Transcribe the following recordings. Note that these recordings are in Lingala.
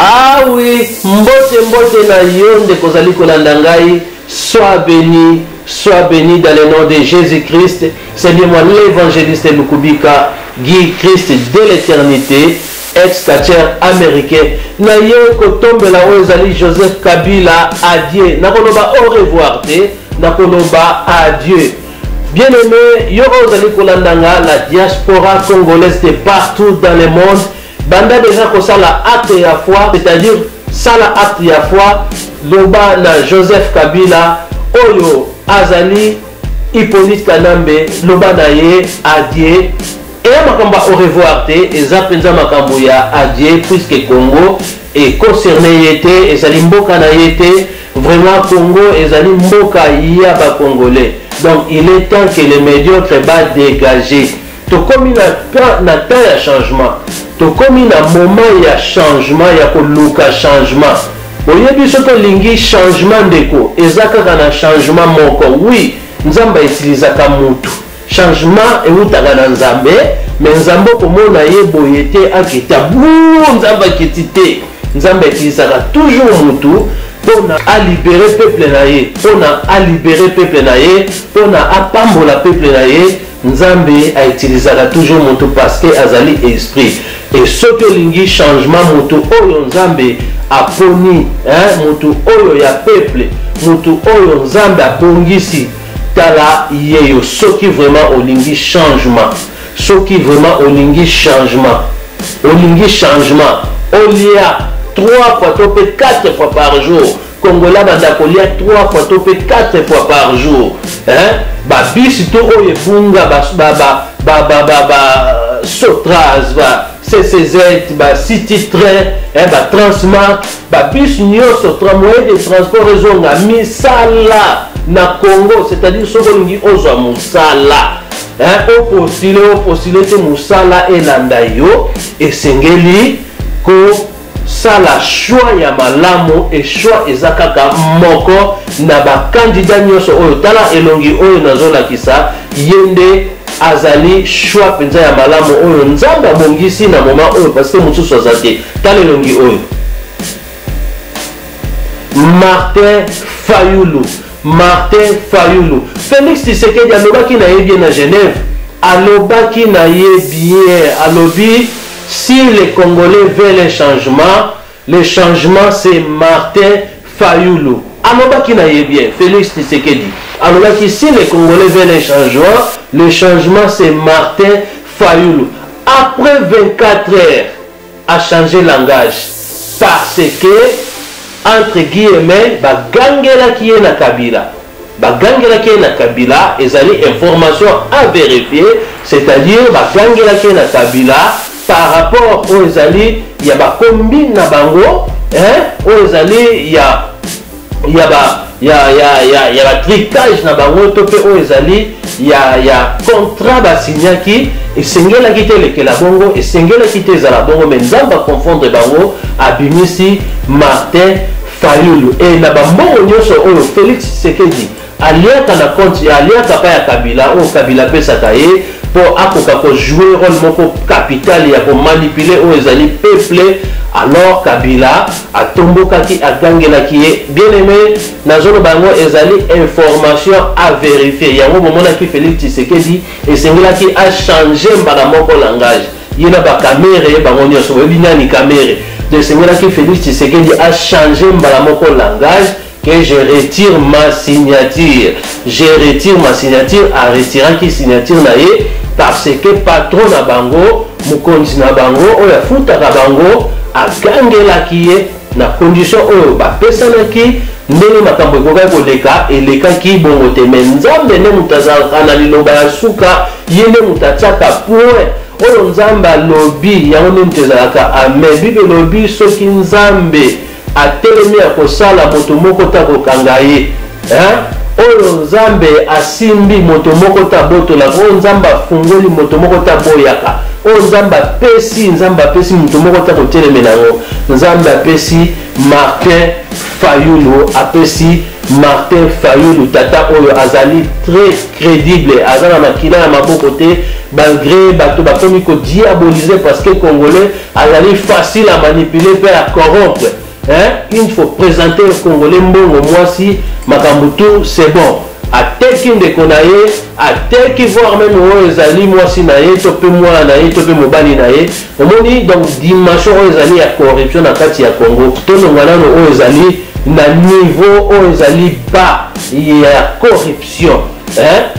Ah oui, mbote na yonde kozali kolanda ngai, sois béni dans le nom de Jésus-Christ. C'est bien moi l'évangéliste Lukubika, Guy Christ de l'éternité, ex-catcheur américain. Na yo kotombe la ozali Joseph Kabila, adieu. Nakoloba au revoir te, nakoloba adieu. Bien aimé, yo ozali kolandanga la diaspora congolaise de partout dans le monde. Banda déjà ko sala acte ya foi, c'est-à-dire sala acte ya foi, loba na Joseph Kabila, oyo azali Hippolyte Kanambe, loba na ye adieu. Et makambo au revoir te, eza penza makambo ya adieu, puisque Congo est concerné yete, ezali mboka na yete, vraiment Congo ezali mboka ya ba Congolais. Donc il est temps que les médiocres va dégager. To komi na temps ya changement. To komi na moment ya changement ya koluka changement. Oyebi soto lingi changement ndeko ezaka kana changement moko. Oui, nzamba utilizaka mutu. Changement eutaka na nzambe, mais nzambe komona ye boyete akita bu nzamba kitite. Nzamba utilizaka toujours mutu pour a libérer peuple na ye, pour a libérer peuple na ye, pour a pambola peuple na ye. Nzambe a utilisé toujours mutu parce que azali esprit. Et ce que lingi changement mutu oyo Nzambe a poni, mutu oyo ya peuple, mutu oyo Nzambe a bongisi tala yeyo. Ce qui vraiment au lingi changement, ce qui vraiment au lingi changement, au lingi changement, au lia 3 fois, 4 fois par jour. Congolais bandakolia 3 fois, 4 fois par jour. Bisi to oye bunga Sotras, CCZ, City Train, Transmark, bis nyoso moyen de transport réseau nga misala na Congo, c'est-à-dire sokolingi ozwa musala. Opostile te musala elanda yo esengeli ko sala choix ya malamu et choix ezakaka moko na ba candidat nyoso oyo tala elongi oyo nazola kisa yende azali choix penza ya malamu oyo Nzambe bongisi na moment oyo parce que mususu azate tala elongi oyo Martin Fayulu Félix Tshisekedi alobaki na ye bien na Genève, alobaki na ye bien, alobi si les Congolais veulent un changement, le changement c'est Martin Fayulu. Alobaki na ye bien, Félix Tshisekedi. Alobaki si les Congolais veulent un changement, le changement c'est Martin Fayulu. Après 24 heures, a changé langage. Parce que, entre guillemets, bagangela qui est na Kabila. Bagangela qui est na Kabila, ils ont information à vérifier, c'est-à-dire bagangela qui est na Kabila. Par rapport aux Ezali, il y a ba combine na bango, aux Ezali, il y a tricage na bango, topé aux Ezali, il y a contrat ba signaki, et sengela kite le la bongo, et sengela kite za la bongo, mais nzamba confondre bango, abimisi Martin Fayulu. Et na bango nyoso oyo Félix Tshisekedi, aliaka na compte, aliaka pa ya Kabila, o Kabila pesa kaye, pour jouer rôle moko capital pour manipuler aux ezali peuple. Alors Kabila a tomboka ki a gangela ki est bien aimé nazolo bango ezali information à vérifier. Yango momona ki Félix Tshisekedi et sengela ki a changé mbala moko langage. Yena ba caméra bango nyoso webinyani caméra. De sengela ki Félix Tshisekedi a changé mbala moko langage. Que je retire ma signature. Je retire ma signature à retirer qui signature naie parce que patron na bango, mukonzi na bango, oya futa na bango, a gangela qui est na condition oyo ba pesa na ki ndenge makambo ekoka koleka eleka ki bongo te Nzambe ne mutazaka na liloba ya suka yene mutachaka point oyo Nzambe lobi yango ne mutazaka amen bible lobi soki Nzambe atelemi ya kosala moto moko ta kokanga ye oyo Nzambe asimbi moto moko ta botola oyo Nzambe afungoli moto moko ta boyaka oyo Nzambe apesi moto moko ta kotelemela ngo Nzambe apesi Martin Fayulu apesi Martin Fayulu tata oyo azali très crédible azana makila ya maboko te malgré bato bakomi ko diaboliser parce que Congolais azali facile à manipuler pe à corrompre. Il faut présenter le Congolais mbongo mwasi makambutu c'est bon. Ateki ndeko na ye, ateki voir même oyo ezali mwasi na ye, tope mwana na ye, tope mobali na ye. Omoni donc dimension oyo ezali ya corruption na kati ya Congo. Tolongwa nano oyo ezali na niveau oyo ezali bas ya corruption.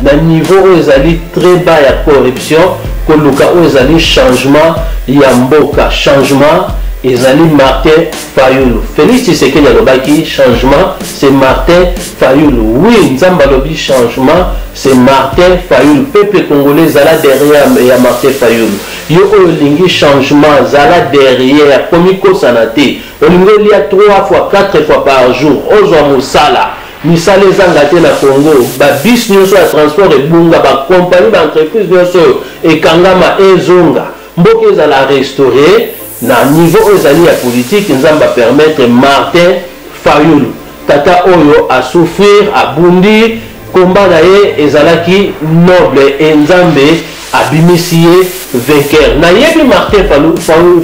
Na niveau oyo ezali très bas ya corruption. Koluka oyo ezali changement ya mboka, changement ezali Martin Fayulu. Félix Tshisekedi alobaki changement c'est Martin Fayulu. Oui, Nzamba lobi changement c'est Martin Fayulu. Peuple congolais zala derrière ya Martin Fayulu. Yo oyo lingi changement zala derrière komiko sanate. Olingo lia 3 fois 4 fois par jour. Ozwa musala. Misala ezanga te na Congo. Ba bis nyonso ya transport ebunga ba compagnie ba entreprise nyonso ekangama ezonga. Mboka ezala restaurer. Na niveau ezali ya politique nzamba permettre Martin Fayulu tata oyo a souffrir a bundi combat na ye ezalaki noble et nzambe abimisi ye vainqueur na yebi Martin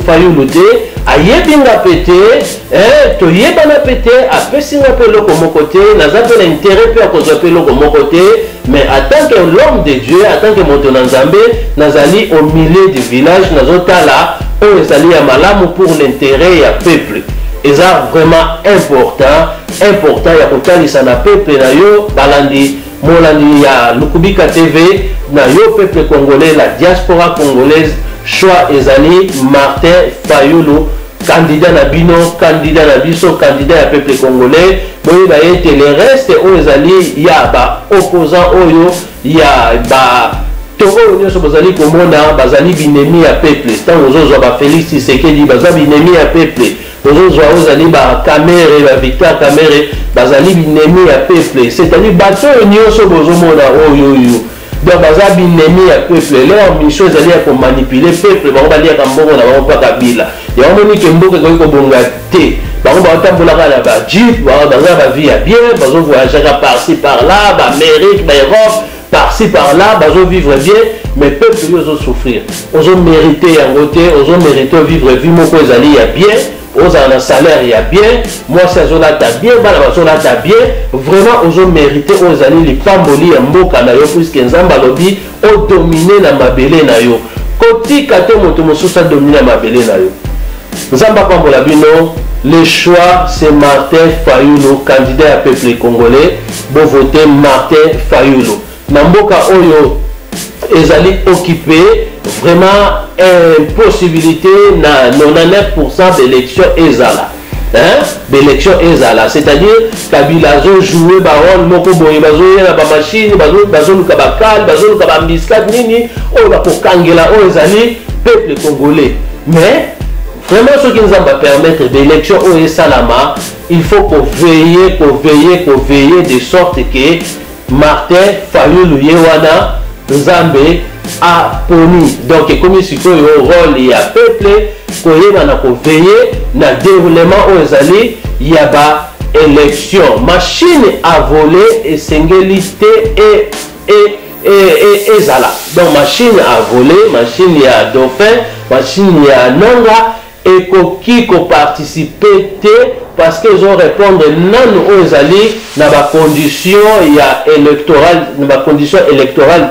Fayulu te ayebi nga pete to yebana pete apesi nga pe loko moko te naza pe na intérêt pe akozwa pe loko moko te mais en tant que l'homme de Dieu en tant que moto na nzambe nazali au milieu du village nazotala oyo ezali ya malamu pour l'intérêt ya peuple eza vraiment important ya kotalisa na peuple na yo balandi molandi ya Lukubika TV na yo peuple congolais la diaspora congolaise choix ezali Martin Fayulu candidat na bino candidat na biso candidat ya peuple congolais boyeba ete le reste oyo ezali ya ba opposant oyo ya ba oyo nyonso bazali komona bazali binemi ya peuple ntango ozozwa ba Félix Tshisekedi baza binemi ya peuple ozozwa ozali ba Kamere ba Victor Kamere bazali binemi ya peuple c'est-à-dire bato oyo nyonso bozomona oyo donc baza binemi ya peuple leur mission ezali ya komanipuler peuple bango baliaka mbongo na bango mpaka bila yango moni ke mboka ekoki kobonga te bango batambolaka na ba jeep baza ba vie ya bien bazovoyagaka par-ci par-là ba Amérique ba Europe par-ci par-là, ils vivre bien, mais le peuple ils souffrir. Ils ont mérité vivre vie moko ezali ya bien, ils ont un salaire ya bien, moi c'est zolata bien, bana bazolata bien, vraiment ils ont mérité ils ali li pamboli ya mboka na yo puisque nzamba lobi o dominer na mabele na yo. Koti kate moto mosusa dominer na mabele na yo. Nzamba pambola bino, le choix c'est Martin Fayulu, candidat à peuple congolais, bon voter Martin Fayulu. Namboka oyo ezali occupé vraiment possibilité na 99% d'élection ezala d'élection ezala c'est-à-dire Kabila zo jouer ba rôle moko boye bazo yena ba machine bazo luka ba kal bazo luka ba biscuit nini oyo ba kokangela oyo ezali peuple congolais mais vraiment ce qui nous va permettre d'élection oyo salama il faut qu'on veille de sorte que Martin Fayulu Yewana Nzambe a poni donc comme si quoi au rôle il y a peuple koyeba na ko veiller na déroulement aux ezali il y a ba élection machine à voler et singulité et ezala donc machine à voler machine ya dauphin machine ya nanga et qui participer parce qu'ils ont répondu non aux ezali na ba condition ya électorale na ba condition électorale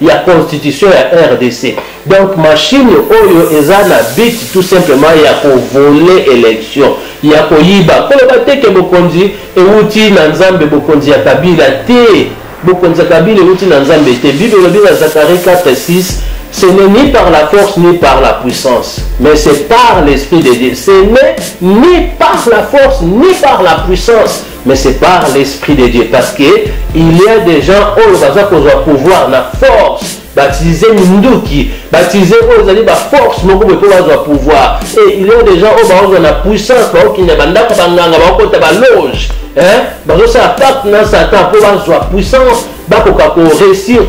il y a constitution ya RDC donc machine oyo ezana bit tout simplement ya ko voler élection ya ko yiba ko ba teke bokonzi e uti na nzambe bokonzi ya Kabila te bokonzi ya Kabila uti na nzambe te Bible le dit dans Zacharie 4:6 ce n'est ni par la force ni par la puissance, mais c'est par l'Esprit de Dieu. Ce n'est ni par la force ni par la puissance, mais c'est par l'Esprit de Dieu. Parce qu'il y a des gens qui ont pouvoir, la force, baptisé Minduki, baptisé la force, mais pouvoir. Et il y a des gens qui ont la puissance, qui ont la loge. Ça attaque dans Satan pour avoir puissance. Pour réussir,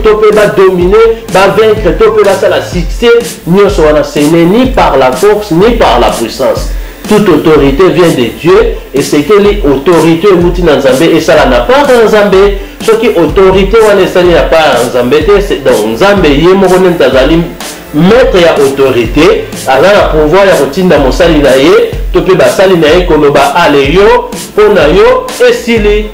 dominer, vaincre, la succès, ce n'est ni par la force ni par la puissance, toute autorité vient de Dieu et c'est que l'autorité outi na Nzambe et ça n'a pas Nzambe ce qui autorité wana ça n'a pas Nzambe c'est donc Nzambe yemoko ntazali maître ya autorité ala na pouvoir ya kotinda mosali na ye to pe basali na ye koloba ale yo pona yo esili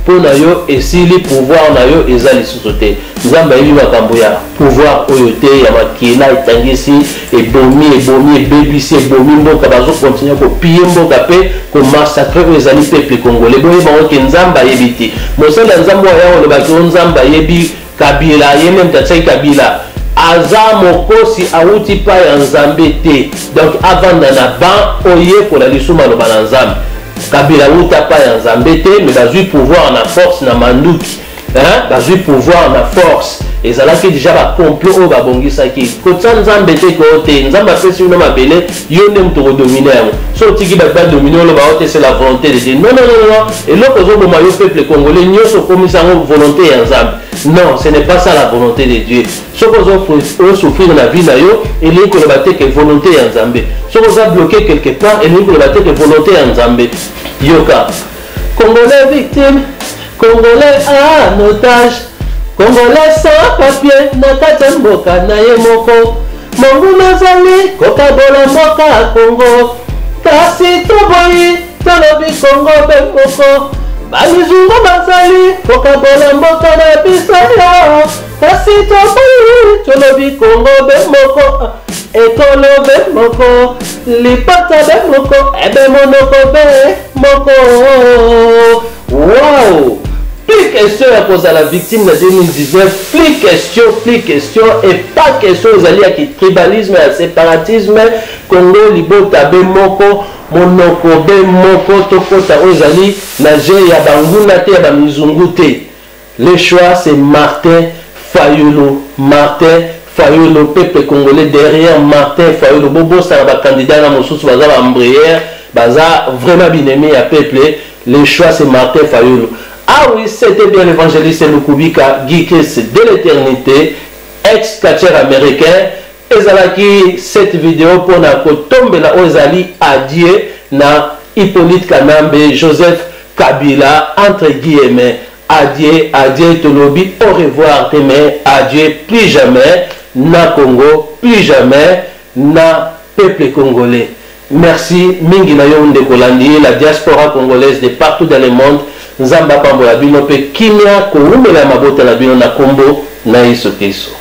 pona yo esili pouvoir na yo ezali susote Nzambe yebi makambo ya pouvoir oyo te ya makila etangisi ebomi ebebisi ebomi mboka bazo continuer ko piller mboka pe ko massacrer ezali peuple congolais boye bango ke Nzambe yebi ti mosala Nzambe ya oloba ke Nzambe yebi Kabila ye même tatsai Kabila aza mokosi awuti pa ya Nzambe te donc avant na ban oye ko la lisuma lo bana Nzambe Kabila wuta pa ya Nzambe te mais bazui pouvoir na force na manduki hein bazui pouvoir na force ezalaki déjà ba complot o ba bongisaki kotsa Nzambe te ko te Nzambe apesi no mabele yo nde mto dominer yango so tiki ba dominer lo ba ote c'est la volonté de Dieu non et loko zo boma yo peuple congolais nyoso komisa ngo volonté ya Nzambe non ce n'est pas ça la volonté de Dieu ce que vous souffrir dans la vie na yo et les ko ba te que volonté ya Nzambe ce que vous bloqué quelque part et les ko ba te que volonté ya Nzambe yoka Congolais victime Congolais en otage Congolais sans papier nakata mboka na ye moko mongu nazali kokabola mboka ya Congo kasi toboyi tolobi Congo be moko bamizungu bazali kokabola mboka na biso yo kasi toboyi tolobi Congo be moko ekolo be moko lipata be moko ebe monoko be moko wow. Plus question à cause de la victime de 2019, plus question et pas question aux alliés qui tribalisme et séparatisme Congo libo tabe moko monoko be moko tokota aux alliés nage ya banguna te ya bamizungu te. Le choix c'est Martin Fayulu peuple congolais derrière Martin Fayulu bobo ça va candidat na mosusu baza ba Mbrière baza vraiment bien aimé à peuple. Le choix c'est Martin Fayulu. Ah oui, c'était bien l'évangéliste Lukubika, Guy Christ de l'éternité, ex-catcheur américain. Et cette vidéo pour na kotombe la ozali adieu na Hippolyte Kanambe, Joseph Kabila, entre guillemets. Adieu Tolobi, au revoir demain, adieu, plus jamais na Congo, plus jamais na peuple congolais. Merci, mingi na yo ndekolandi, la diaspora congolaise de partout dans le monde. Nzamba pambo ya bino pe kimia ko umela mabota na bino na kombo na Yesu Kristo.